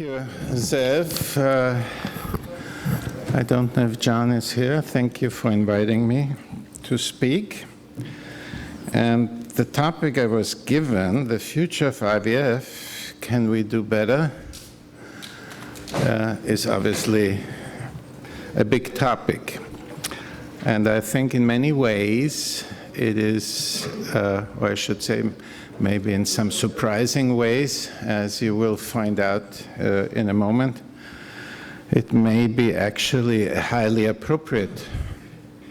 you, Zev. I don't know if John is here. Thank you for inviting me to speak. And the topic I was given, the future of IVF, can we do better, is obviously a big topic. And I think in many ways it is, or I should say, maybe in some surprising ways, as you will find out in a moment, it may be actually a highly appropriate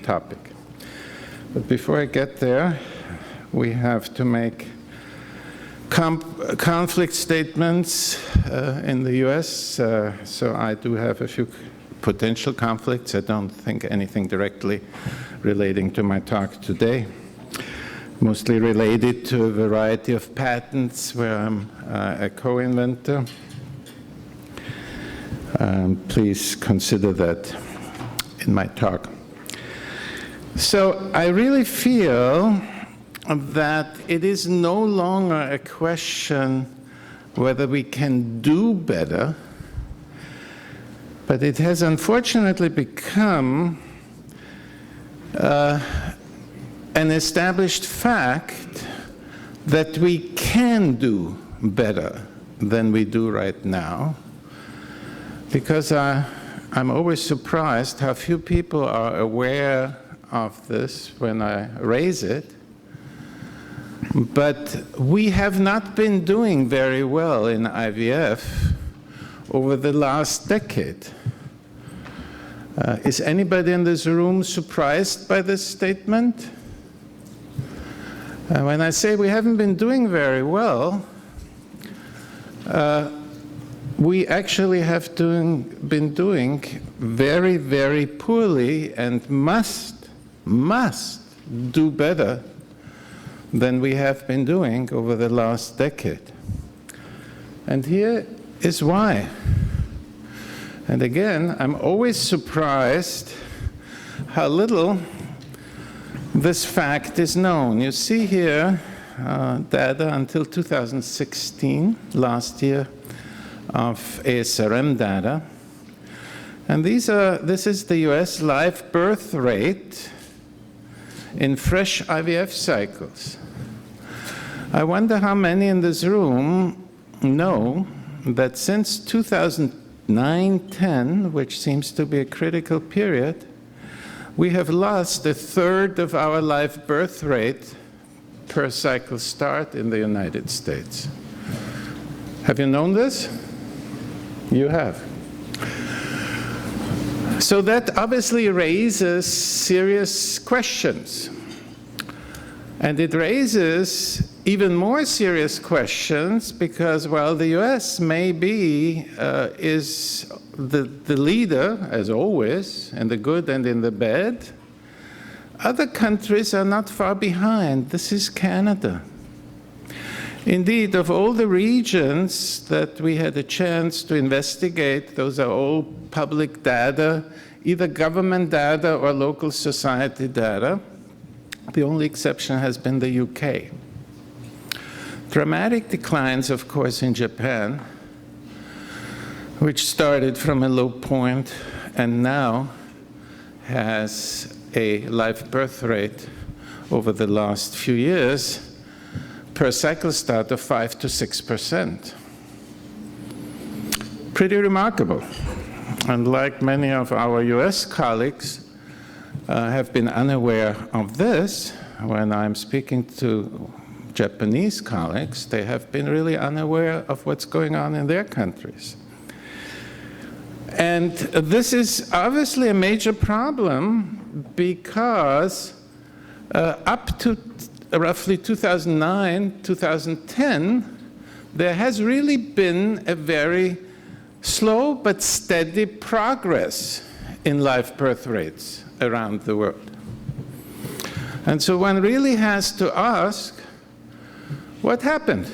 topic. But before I get there, we have to make conflict statements in the US. So I do have a few potential conflicts. I don't think anything directly relating to my talk today. Mostly related to a variety of patents where I'm a co-inventor. Please consider that in my talk. So I really feel that it is no longer a question whether we can do better, but it has unfortunately become an established fact that we can do better than we do right now, because I'm always surprised how few people are aware of this when I raise it. But we have not been doing very well in IVF over the last decade. Is anybody in this room surprised by this statement? When I say we haven't been doing very well, we actually have been doing very, very poorly and must do better than we have been doing over the last decade. And here is why. And again, I'm always surprised how little this fact is known. You see here data until 2016, last year, of ASRM data. And this is the US live birth rate in fresh IVF cycles. I wonder how many in this room know that since 2009-10, which seems to be a critical period, we have lost a third of our live birth rate per cycle start in the United States. Have you known this? You have. So that obviously raises serious questions. And it raises even more serious questions because, while the US maybe is the leader, as always, in the good and in the bad, other countries are not far behind. This is Canada. Indeed, of all the regions that we had a chance to investigate, those are all public data, either government data or local society data. The only exception has been the UK. Dramatic declines, of course, in Japan, which started from a low point and now has a live birth rate over the last few years per cycle start of 5 to 6%. Pretty remarkable. And like many of our US colleagues have been unaware of this, when I'm speaking to Japanese colleagues, they have been really unaware of what's going on in their countries. And this is obviously a major problem because up to roughly 2009, 2010, there has really been a very slow but steady progress in live birth rates around the world. And so one really has to ask, what happened?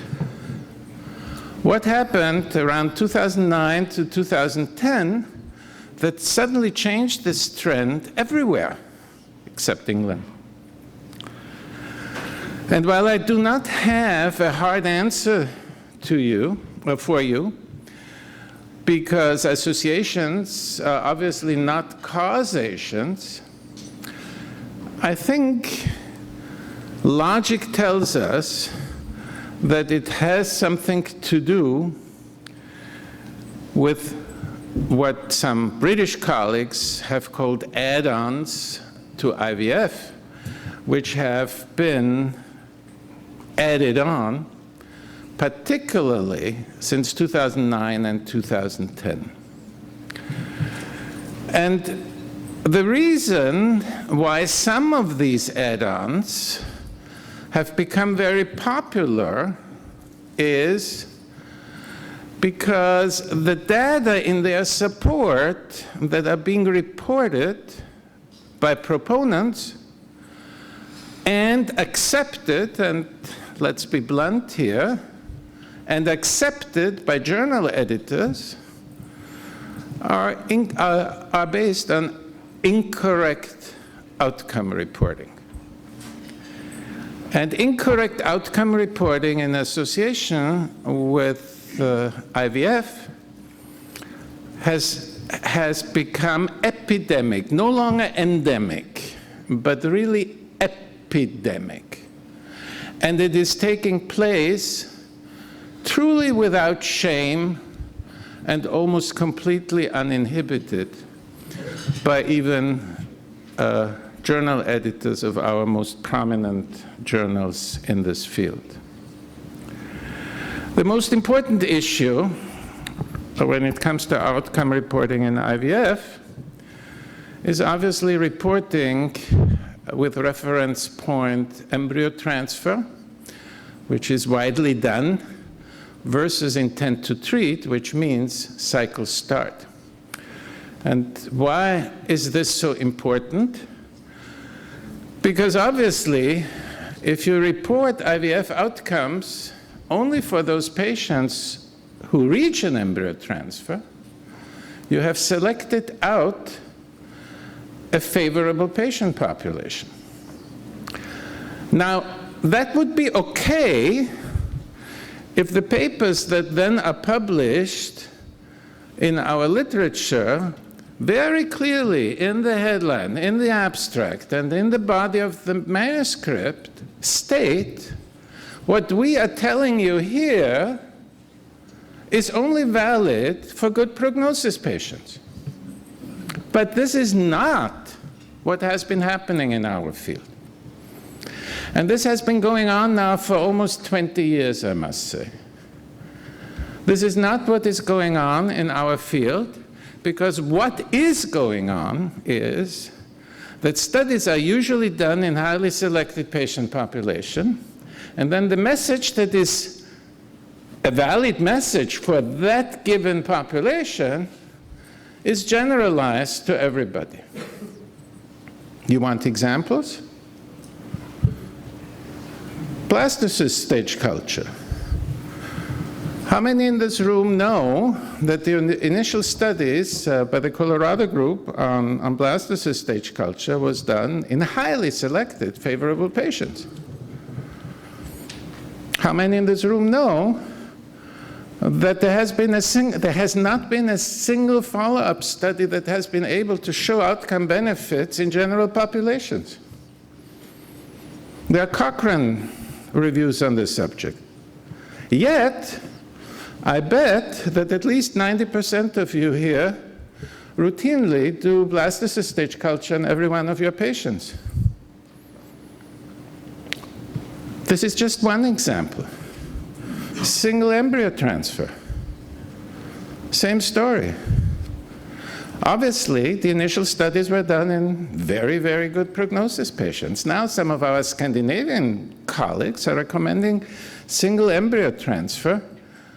What happened around 2009 to 2010 that suddenly changed this trend everywhere, except England? And while I do not have a hard answer to you, or for you, because associations are obviously not causations, I think logic tells us that it has something to do with what some British colleagues have called add-ons to IVF, which have been added on, particularly since 2009 and 2010. And the reason why some of these add-ons have become very popular is because the data in their support that are being reported by proponents and accepted, and let's be blunt here, and accepted by journal editors are based on incorrect outcome reporting. And incorrect outcome reporting in association with IVF has become epidemic, no longer endemic, but really epidemic. And it is taking place truly without shame and almost completely uninhibited by even journal editors of our most prominent journals in this field. The most important issue when it comes to outcome reporting in IVF is obviously reporting with reference point embryo transfer, which is widely done, versus intent to treat, which means cycle start. And why is this so important? Because obviously, if you report IVF outcomes only for those patients who reach an embryo transfer, you have selected out a favorable patient population. Now, that would be okay if the papers that then are published in our literature very clearly in the headline, in the abstract, and in the body of the manuscript state what we are telling you here is only valid for good prognosis patients. But this is not what has been happening in our field. And this has been going on now for almost 20 years, I must say. This is not what is going on in our field, because what is going on is that studies are usually done in highly selected patient population, and then the message that is a valid message for that given population is generalized to everybody. You want examples? Blastocyst stage culture. How many in this room know that the initial studies by the Colorado group on blastocyst stage culture was done in highly selected favorable patients? How many in this room know that there has not been a single follow-up study that has been able to show outcome benefits in general populations? There are Cochrane reviews on this subject. Yet, I bet that at least 90% of you here routinely do blastocyst stage culture on every one of your patients. This is just one example. Single embryo transfer. Same story. Obviously, the initial studies were done in very, very good prognosis patients. Now, some of our Scandinavian colleagues are recommending single embryo transfer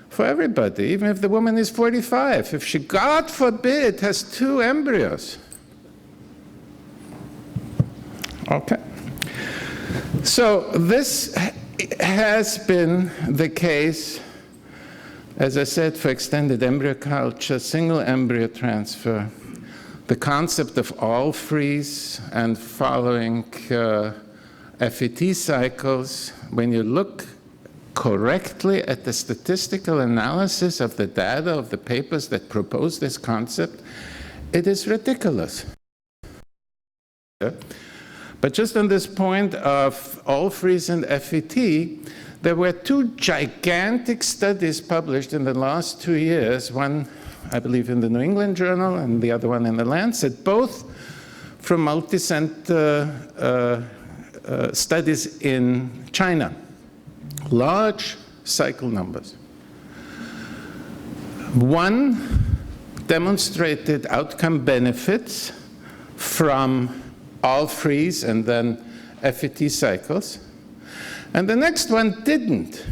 for everybody, even if the woman is 45. If she, God forbid, has 2 embryos. Okay. So this has been the case, as I said, for extended embryo culture, single embryo transfer, the concept of all freeze and following FET cycles. When you look correctly at the statistical analysis of the data of the papers that propose this concept, it is ridiculous. But just on this point of all-freeze and FET, there were two gigantic studies published in the last 2 years, one, I believe, in the New England Journal and the other one in the Lancet, both from multi-center studies in China. Large cycle numbers. One demonstrated outcome benefits from all-freeze and then FET cycles, and the next one didn't.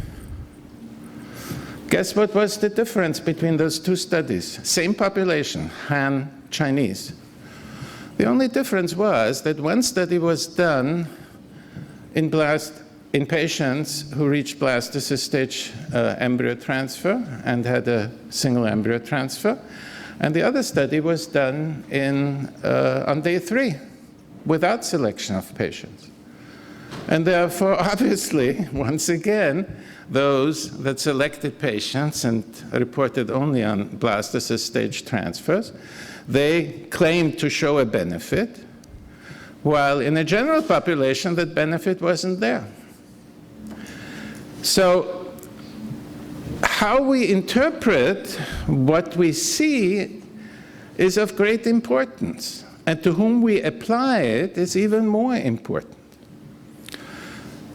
Guess what was the difference between those two studies? Same population, Han Chinese. The only difference was that one study was done in patients who reached blastocyst stage embryo transfer and had a single embryo transfer, and the other study was done on day 3 without selection of patients. And therefore, obviously, once again, those that selected patients and reported only on blastocyst stage transfers, they claimed to show a benefit, while in a general population, that benefit wasn't there. So how we interpret what we see is of great importance, and to whom we apply it is even more important.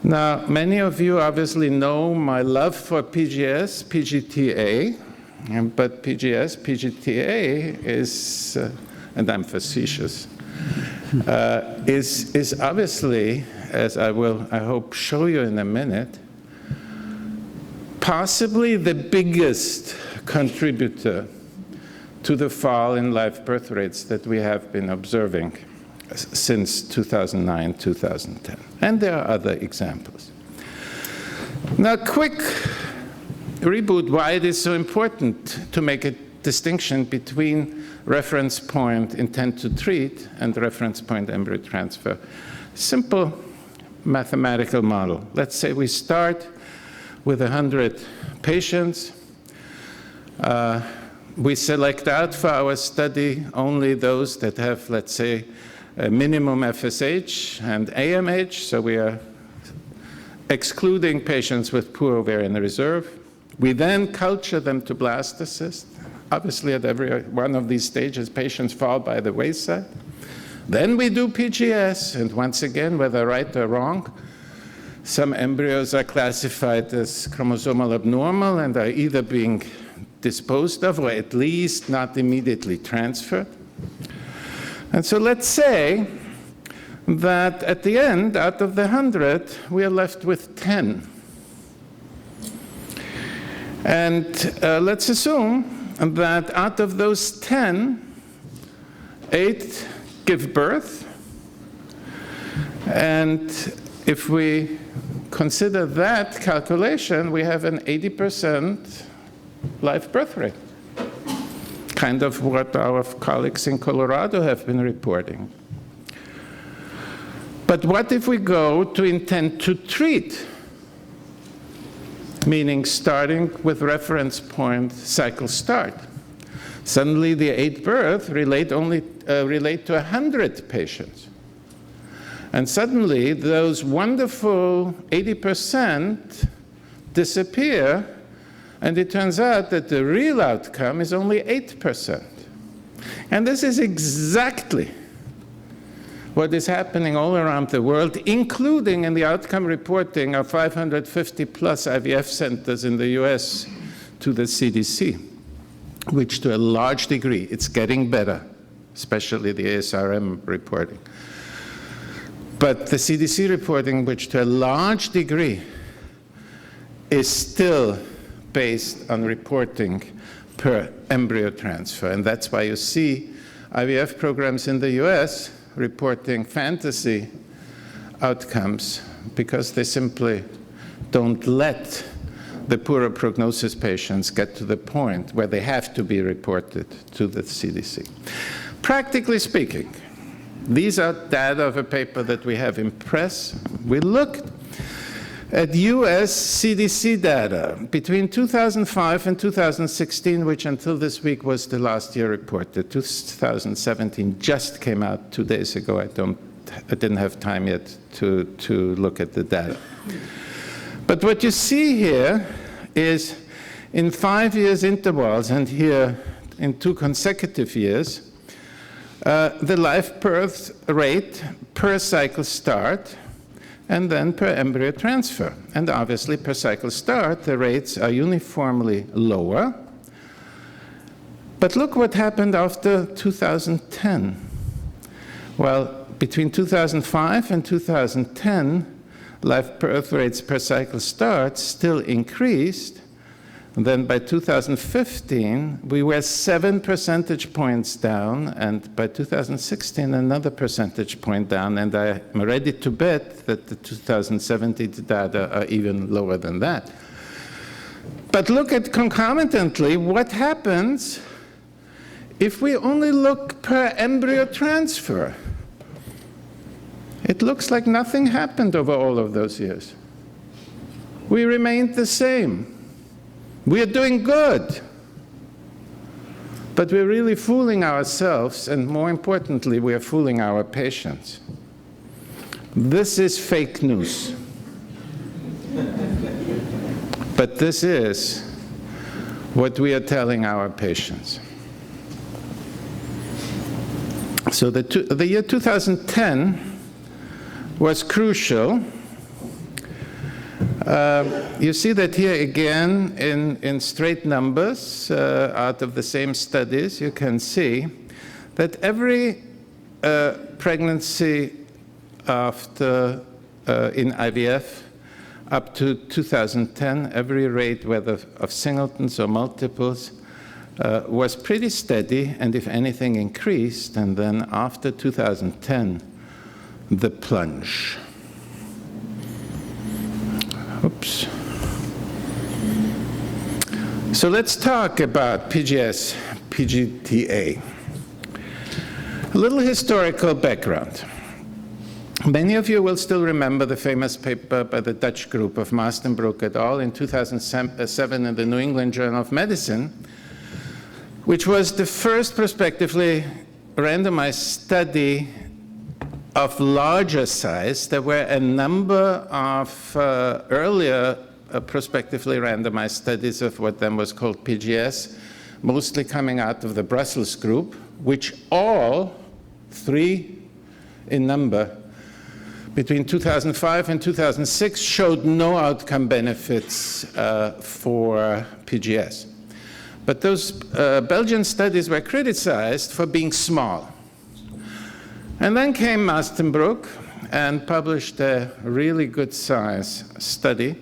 Now, many of you obviously know my love for PGS, PGTA, but PGS, PGTA is, and I'm facetious, is obviously, as I will, I hope, show you in a minute, possibly the biggest contributor to the fall in live birth rates that we have been observing since 2009, 2010. And there are other examples. Now, quick reboot, why it is so important to make a distinction between reference point intent to treat and reference point embryo transfer. Simple mathematical model. Let's say we start with 100 patients. We select out for our study only those that have, let's say, a minimum FSH and AMH, so we are excluding patients with poor ovarian reserve. We then culture them to blastocyst. Obviously, at every one of these stages, patients fall by the wayside. Then we do PGS, and once again, whether right or wrong, some embryos are classified as chromosomal abnormal and are either being disposed of or at least not immediately transferred. And so let's say that at the end, out of the 100, we are left with 10. And let's assume that out of those 10, 8 give birth. And if we consider that calculation, we have an 80% live birth rate, kind of what our colleagues in Colorado have been reporting. But what if we go to intent to treat, meaning starting with reference point cycle start? Suddenly the 8 births relate to 100 patients. And suddenly those wonderful 80% disappear, and it turns out that the real outcome is only 8%. And this is exactly what is happening all around the world, including in the outcome reporting of 550 plus IVF centers in the US to the CDC, which to a large degree, it's getting better, especially the ASRM reporting. But the CDC reporting, which to a large degree is still based on reporting per embryo transfer. And that's why you see IVF programs in the US reporting fantasy outcomes, because they simply don't let the poorer prognosis patients get to the point where they have to be reported to the CDC. Practically speaking, these are data of a paper that we have in press. We looked at US CDC data between 2005 and 2016, which until this week was the last year report. The 2017 just came out 2 days ago. I didn't have time yet to look at the data. But what you see here is in 5 years intervals, and here in 2 consecutive years, the live birth rate per cycle start and then per embryo transfer. And obviously, per cycle start, the rates are uniformly lower. But look what happened after 2010. Well, between 2005 and 2010, live birth rates per cycle start still increased. And then by 2015, we were 7 percentage points down, and by 2016, another percentage point down, and I'm ready to bet that the 2017 data are even lower than that. But look at concomitantly what happens if we only look per embryo transfer. It looks like nothing happened over all of those years. We remained the same. We are doing good, but we're really fooling ourselves, and more importantly, we are fooling our patients. This is fake news. But this is what we are telling our patients. So the year 2010 was crucial. You see that here again in straight numbers out of the same studies. You can see that every pregnancy after in IVF up to 2010, every rate, whether of singletons or multiples, was pretty steady, and if anything increased. And then after 2010, the plunge. Oops. So let's talk about PGS, PGTA. A little historical background. Many of you will still remember the famous paper by the Dutch group of Mastenbroek et al. In 2007 in the New England Journal of Medicine, which was the first prospectively randomized study of larger size. There were a number of earlier prospectively randomized studies of what then was called PGS, mostly coming out of the Brussels group, which all, 3 in number, between 2005 and 2006 showed no outcome benefits for PGS. But those Belgian studies were criticized for being small. And then came Mastenbroek and published a really good size study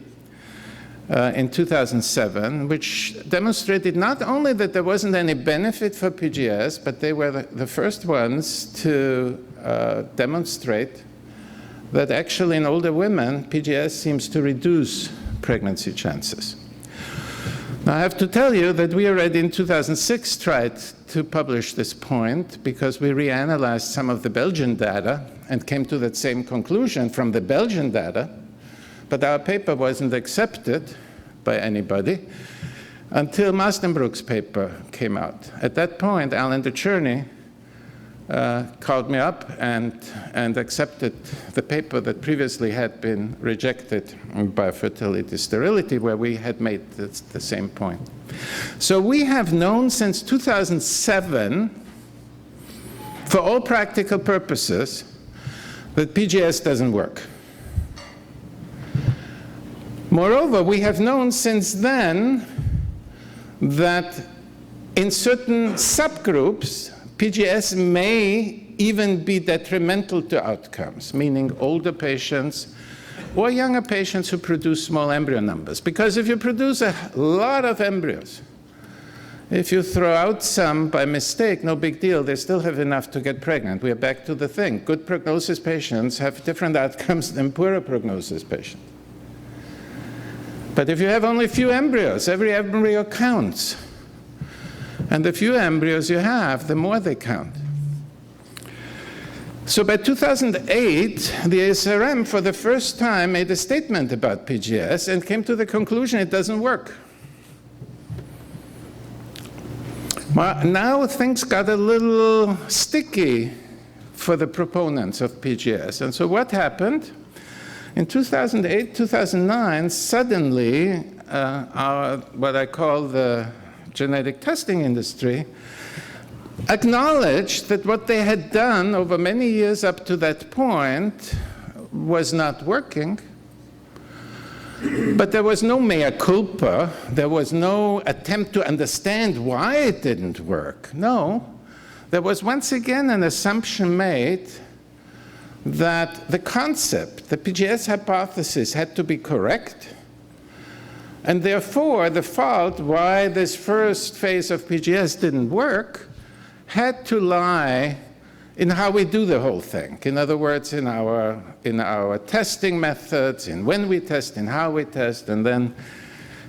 in 2007, which demonstrated not only that there wasn't any benefit for PGS, but they were the first ones to demonstrate that actually in older women, PGS seems to reduce pregnancy chances. Now, I have to tell you that we already in 2006 tried to publish this point because we reanalyzed some of the Belgian data and came to that same conclusion from the Belgian data, but our paper wasn't accepted by anybody until Mastenbroek's paper came out. At that point, Alan DeCherney called me up and accepted the paper that previously had been rejected by fertility sterility, where we had made the same point. So we have known since 2007, for all practical purposes, that PGS doesn't work. Moreover, we have known since then that in certain subgroups, PGS may even be detrimental to outcomes, meaning older patients or younger patients who produce small embryo numbers. Because if you produce a lot of embryos, if you throw out some by mistake, no big deal, they still have enough to get pregnant. We are back to the thing. Good prognosis patients have different outcomes than poorer prognosis patients. But if you have only a few embryos, every embryo counts. And the fewer embryos you have, the more they count. So by 2008, the ASRM for the first time made a statement about PGS and came to the conclusion it doesn't work. Well, now things got a little sticky for the proponents of PGS. And so what happened? In 2008, 2009, suddenly, what I call the genetic testing industry acknowledged that what they had done over many years up to that point was not working. But there was no mea culpa. There was no attempt to understand why it didn't work. No, there was once again an assumption made that the concept, the PGS hypothesis, had to be correct. And therefore, the fault why this first phase of PGS didn't work had to lie in how we do the whole thing. In other words, in our testing methods, in when we test, in how we test, and then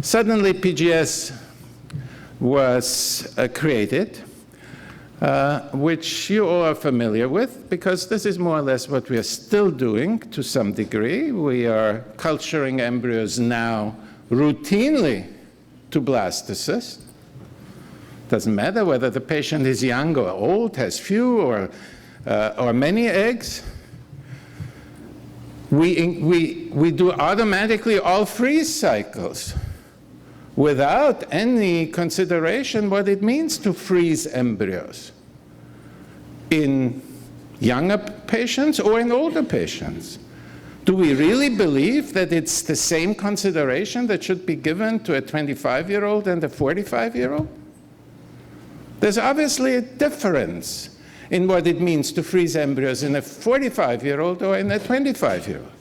suddenly PGS was created, which you all are familiar with, because this is more or less what we are still doing to some degree. We are culturing embryos now routinely to blastocysts. Doesn't matter whether the patient is young or old, has few or many eggs. We do automatically all freeze cycles without any consideration what it means to freeze embryos in younger patients or in older patients. Do we really believe that it's the same consideration that should be given to a 25-year-old and a 45-year-old? There's obviously a difference in what it means to freeze embryos in a 45-year-old or in a 25-year-old.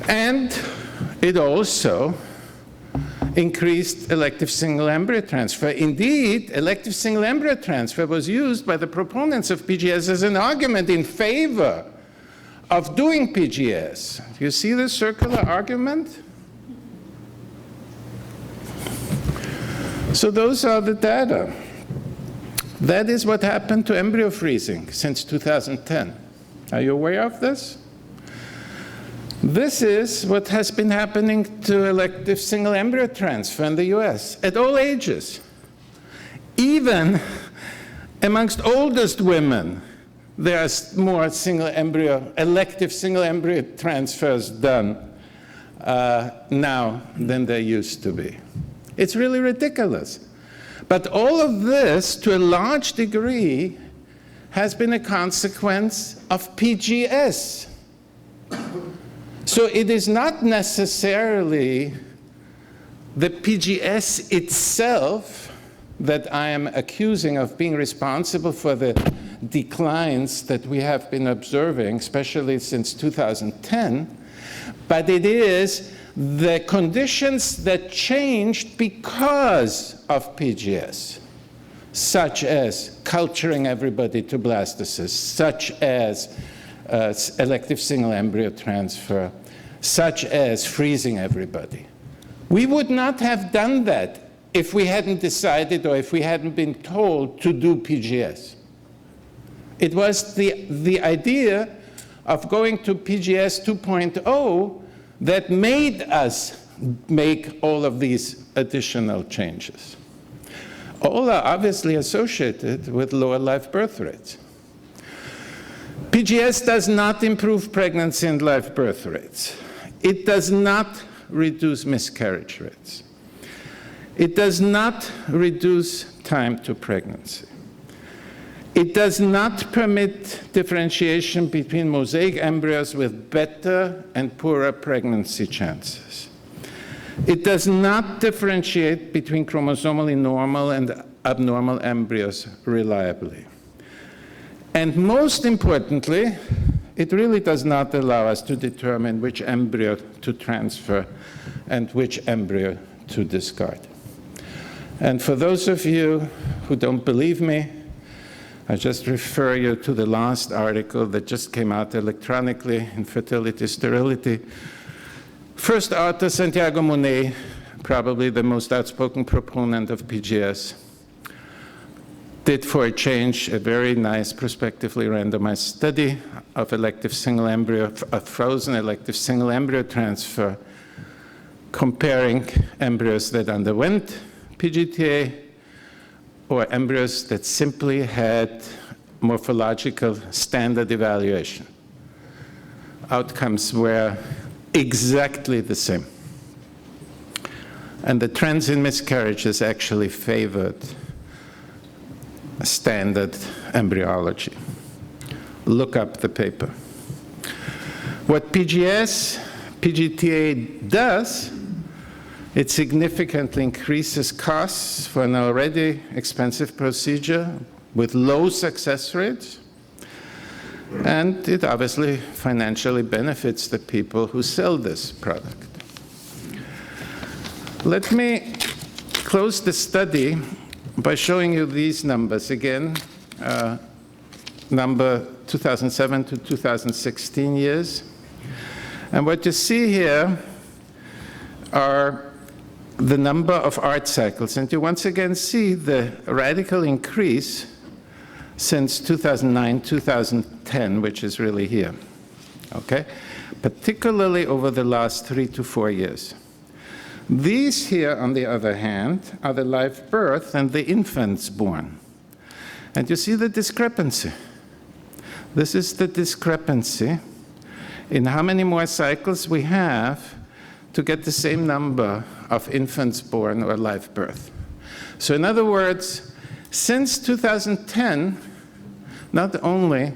And it also increased elective single embryo transfer. Indeed, elective single embryo transfer was used by the proponents of PGS as an argument in favor of doing PGS. You see the circular argument? So those are the data. That is what happened to embryo freezing since 2010. Are you aware of this? This is what has been happening to elective single embryo transfer in the US at all ages. Even amongst oldest women, there are more elective single embryo transfers done now than there used to be. It's really ridiculous. But all of this, to a large degree, has been a consequence of PGS. So it is not necessarily the PGS itself that I am accusing of being responsible for the declines that we have been observing, especially since 2010, but it is the conditions that changed because of PGS, such as culturing everybody to blastocysts, such as elective single embryo transfer, such as freezing everybody. We would not have done that if we hadn't decided or if we hadn't been told to do PGS. It was the idea of going to PGS 2.0 that made us make all of these additional changes. All are obviously associated with lower live birth rates. PGS does not improve pregnancy and live birth rates. It does not reduce miscarriage rates. It does not reduce time to pregnancy. It does not permit differentiation between mosaic embryos with better and poorer pregnancy chances. It does not differentiate between chromosomally normal and abnormal embryos reliably. And most importantly, it really does not allow us to determine which embryo to transfer and which embryo to discard. And for those of you who don't believe me, I just refer you to the last article that just came out electronically in Fertility Sterility. First author, Santiago Monet, probably the most outspoken proponent of PGS, did for a change a very nice prospectively randomized study of elective single embryo, a frozen elective single embryo transfer, comparing embryos that underwent PGTA or embryos that simply had morphological standard evaluation. Outcomes were exactly the same. And the trends in miscarriages actually favored standard embryology. Look up the paper. What PGTA does, it significantly increases costs for an already expensive procedure with low success rates, and it obviously financially benefits the people who sell this product. Let me close the study by showing you these numbers again, number 2007 to 2016 years. And what you see here are the number of ART cycles. And you once again see the radical increase since 2009, 2010, which is really here, okay? Particularly over the last 3 to 4 years. These here, on the other hand, are the live birth and the infants born. And you see the discrepancy. This is the discrepancy in how many more cycles we have to get the same number of infants born or live birth. So in other words, since 2010, not only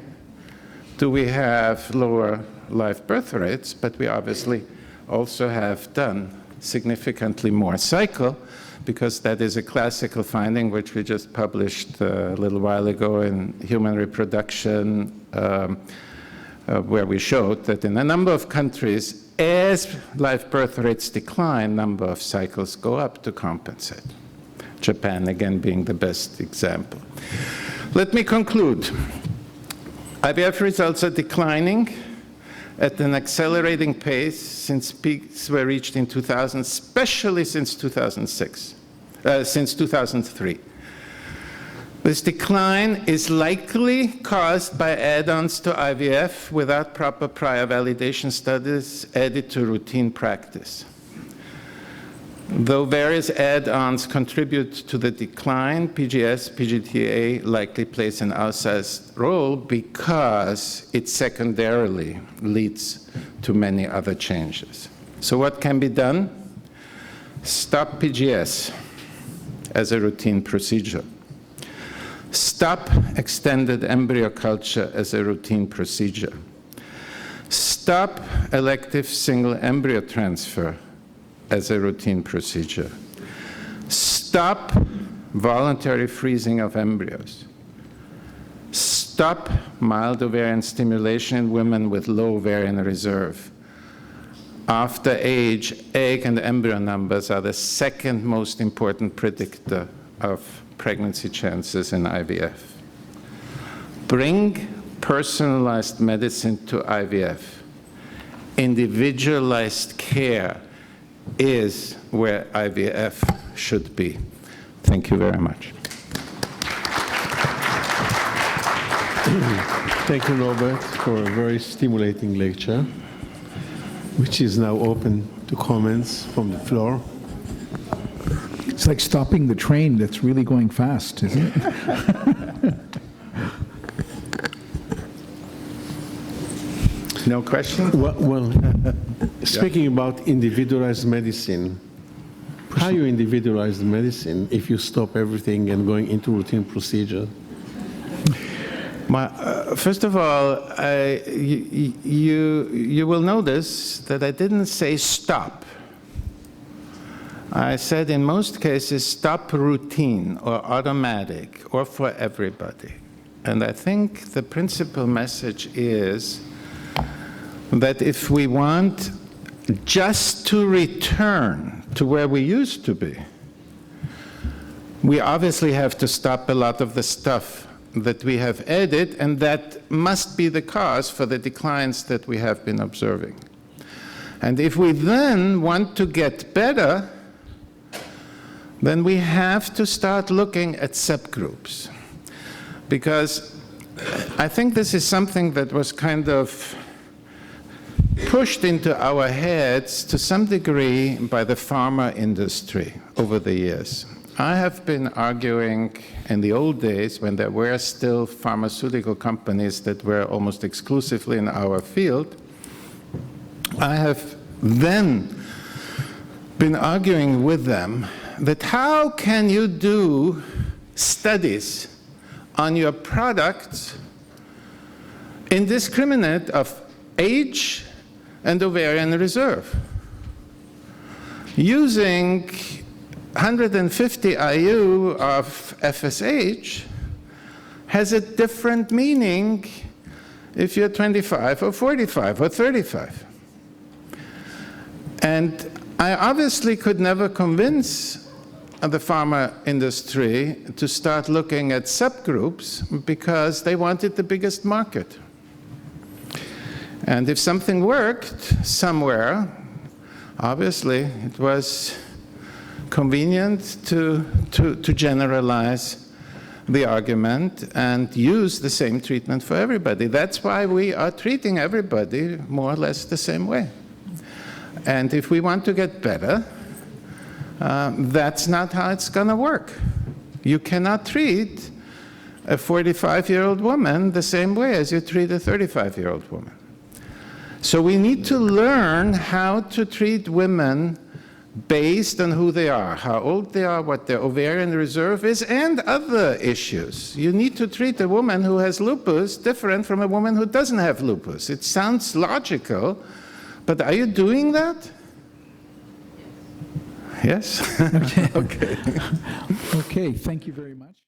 do we have lower live birth rates, but we obviously also have done significantly more cycle, because that is a classical finding which we just published a little while ago in Human Reproduction, where we showed that in a number of countries, as live birth rates decline, number of cycles go up to compensate. Japan, again, being the best example. Let me conclude. IVF results are declining at an accelerating pace since peaks were reached in 2000, especially since 2003. This decline is likely caused by add-ons to IVF without proper prior validation studies added to routine practice. Though various add-ons contribute to the decline, PGTA likely plays an outsized role because it secondarily leads to many other changes. So what can be done? Stop PGS as a routine procedure. Stop extended embryo culture as a routine procedure. Stop elective single embryo transfer as a routine procedure. Stop voluntary freezing of embryos. Stop mild ovarian stimulation in women with low ovarian reserve. After age, egg and embryo numbers are the second most important predictor of pregnancy chances in IVF. Bring personalized medicine to IVF. Individualized care is where IVF should be. Thank you very much. Thank you, Norbert, for a very stimulating lecture, which is now open to comments from the floor. It's like stopping the train that's really going fast, isn't it? No questions? Well, speaking about individualized medicine, how you individualize the medicine if you stop everything and going into routine procedure? First of all, you will notice that I didn't say stop. I said in most cases stop routine or automatic or for everybody. And I think the principal message is that if we want just to return to where we used to be, we obviously have to stop a lot of the stuff that we have added, and that must be the cause for the declines that we have been observing. And if we then want to get better, then we have to start looking at subgroups. because I think this is something that was kind of pushed into our heads to some degree by the pharma industry over the years. I have been arguing in the old days, when there were still pharmaceutical companies that were almost exclusively in our field, I have then been arguing with them that how can you do studies on your products indiscriminate of age and ovarian reserve, using 150 IU of FSH has a different meaning if you're 25 or 45 or 35. And I obviously could never convince the pharma industry to start looking at subgroups because they wanted the biggest market. And if something worked somewhere, obviously it was convenient to generalize the argument and use the same treatment for everybody. That's why we are treating everybody more or less the same way. And if we want to get better, that's not how it's going to work. You cannot treat a 45-year-old woman the same way as you treat a 35-year-old woman. So we need to learn how to treat women based on who they are, how old they are, what their ovarian reserve is, and other issues. You need to treat a woman who has lupus different from a woman who doesn't have lupus. It sounds logical, but are you doing that? Yes? Okay. Okay. Okay, thank you very much.